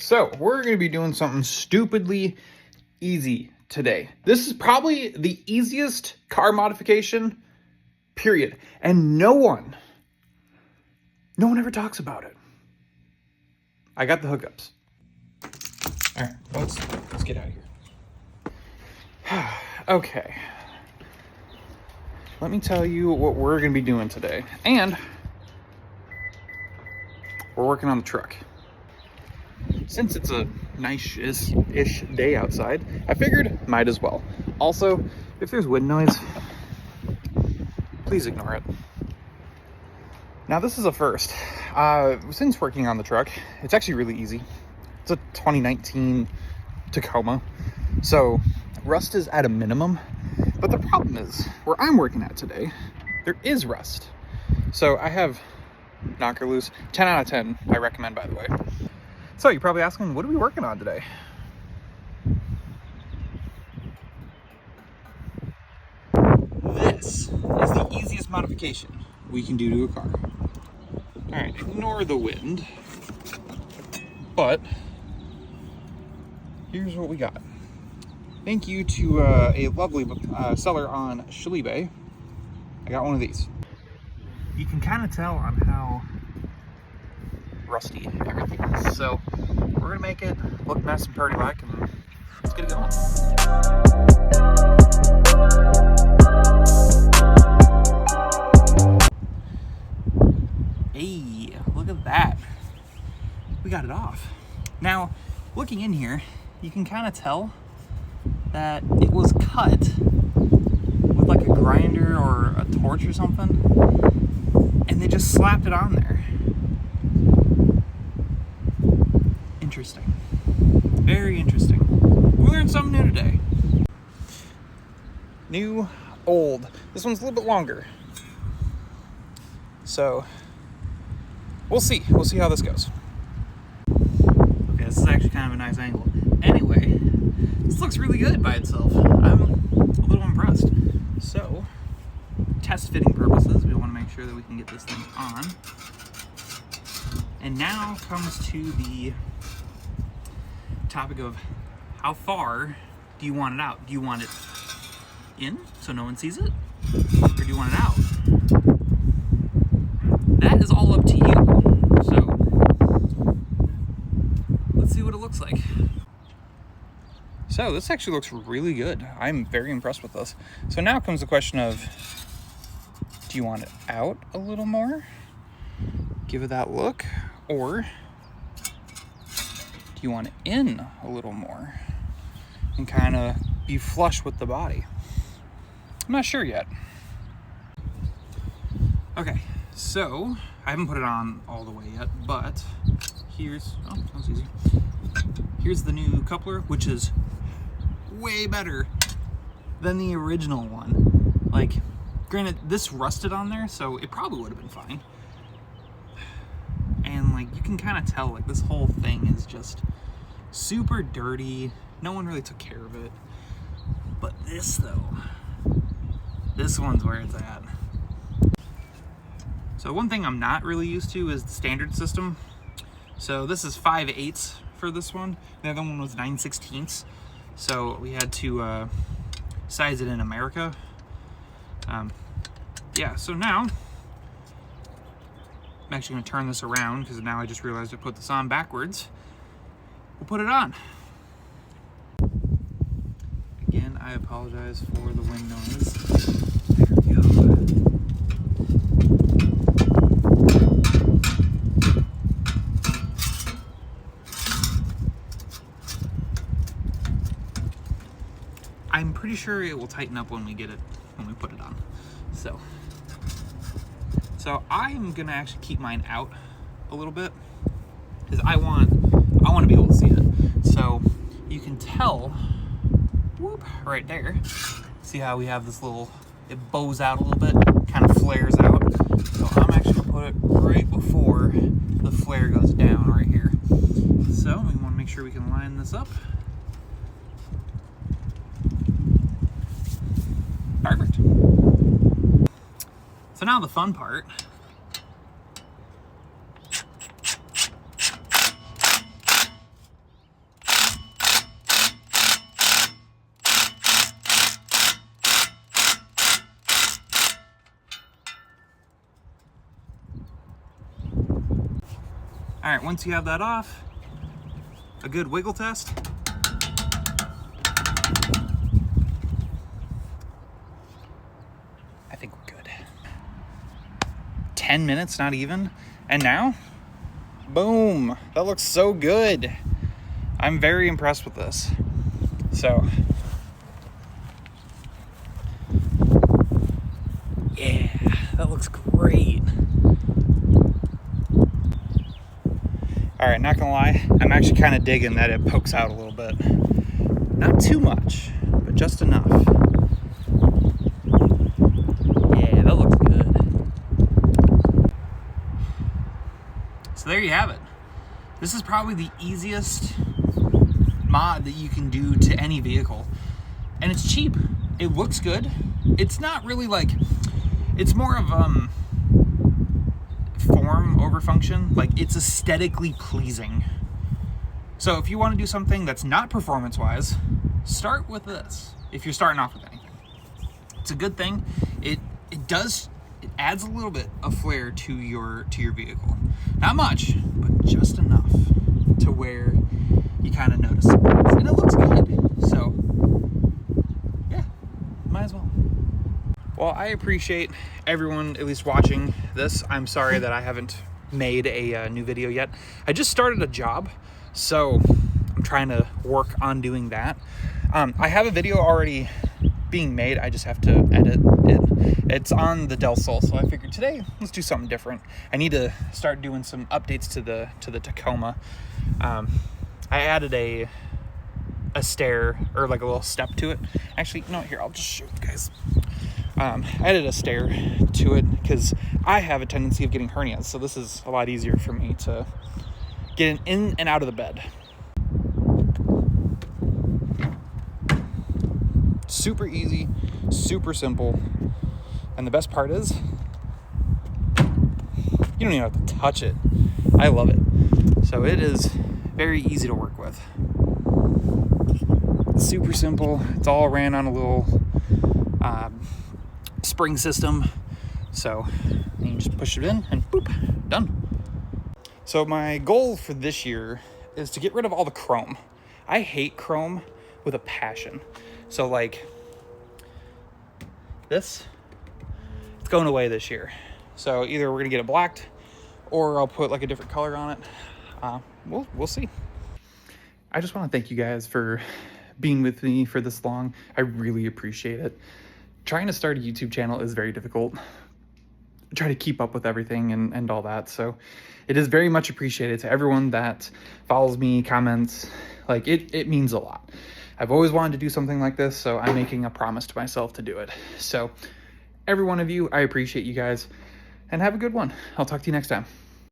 So we're going to be doing something stupidly easy today. This is probably the easiest car modification, period. And no one ever talks about it. I got the hookups. All right, let's get out of here. Okay. Let me tell you what we're going to be doing today. And we're working on the truck. Since it's a nice-ish day outside, I figured might as well. Also, if there's wind noise, please ignore it. Now this is a first. Since working on the truck, it's actually really easy. It's a 2019 Tacoma, so rust is at a minimum. But the problem is, where I'm working at today, there is rust. So I have knocker loose, 10 out of 10, I recommend, by the way. So you're probably asking, what are we working on today? This is the easiest modification we can do to a car. All right, ignore the wind, but here's what we got. Thank you to a lovely seller on Shalibe. I got one of these. You can kind of tell on how rusty everything is. So we're gonna make it look nice and pretty like, and let's get it going. Hey, look at that. We got it off. Now, looking in here, you can kind of tell that it was cut with like a grinder or a torch or something, and they just slapped it on there. Interesting. Very interesting. We learned something new today. New, old. This one's a little bit longer. So, we'll see. We'll see how this goes. Okay, this is actually kind of a nice angle. Anyway, this looks really good by itself. I'm a little impressed. So, test fitting purposes, we want to make sure that we can get this thing on. And now comes to the topic of how far do you want it out? Do you want it in so no one sees it? Or do you want it out? That is all up to you. So let's see what it looks like. So this actually looks really good. I'm very impressed with this. So now comes the question of, do you want it out a little more? Give it that look, or do you want it in a little more and kind of be flush with the body? I'm not sure yet. Okay, so I haven't put it on all the way yet, but here's, oh, that was easy. Here's the new coupler, which is way better than the original one. Like, granted, this rusted on there, so it probably would have been fine. And like, you can kind of tell, like, this whole thing is just super dirty. No one really took care of it. But this though, this one's where it's at. So one thing I'm not really used to is the standard system. So this is 5/8 for this one. The other one was 9/16. So we had to size it in America. Yeah, so now I'm actually going to turn this around because now I just realized I put this on backwards. We'll put it on. Again, I apologize for the wind noise. There we go. I'm pretty sure it will tighten up when we put it on. So I'm gonna actually keep mine out a little bit because I want to be able to see it. So you can tell, whoop, right there. See how we have this little, it bows out a little bit, kind of flares out. So I'm actually gonna put it right before the flare goes down right here. So we want to make sure we can line this up. Perfect. So now the fun part. All right, once you have that off, a good wiggle test. I think we're good. 10 minutes, not even. And now, boom, that looks so good. I'm very impressed with this. So, yeah, that looks great. All right, not gonna lie, I'm actually kind of digging that it pokes out a little bit. Not too much, but just enough. Yeah, that looks good. So there you have it. This is probably the easiest mod that you can do to any vehicle. And it's cheap. It looks good. It's not really like, it's more of form over function. Like, it's aesthetically pleasing. So if you want to do something that's not performance wise, start with this. If you're starting off with anything, it's a good thing. It adds a little bit of flair to your vehicle. Not much, but just enough to where you kind of notice it. And it looks good. So yeah, might as well. Well, I appreciate everyone at least watching this. I'm sorry that I haven't made a new video yet. I just started a job, so I'm trying to work on doing that. I have a video already being made. I just have to edit it. It's on the Del Sol, so I figured today let's do something different. I need to start doing some updates to the Tacoma. I added a stair, or like a little step to it. Actually, no, here, I'll just show you guys. I added a stair to it because I have a tendency of getting hernias, so this is a lot easier for me to get in and out of the bed. Super easy, super simple, and the best part is you don't even have to touch it. I love it. So it is very easy to work with. Super simple. It's all ran on a little spring system. So you just push it in and boop, done. So my goal for this year is to get rid of all the chrome. I hate chrome with a passion. So like this, it's going away this year. So either we're gonna get it blacked or I'll put like a different color on it. We'll see. I just want to thank you guys for being with me for this long. I really appreciate it. Trying to start a YouTube channel is very difficult. Try to keep up with everything and all that. So it is very much appreciated to everyone that follows me, comments. Like it means a lot. I've always wanted to do something like this, so I'm making a promise to myself to do it. So every one of you, I appreciate you guys, and have a good one. I'll talk to you next time.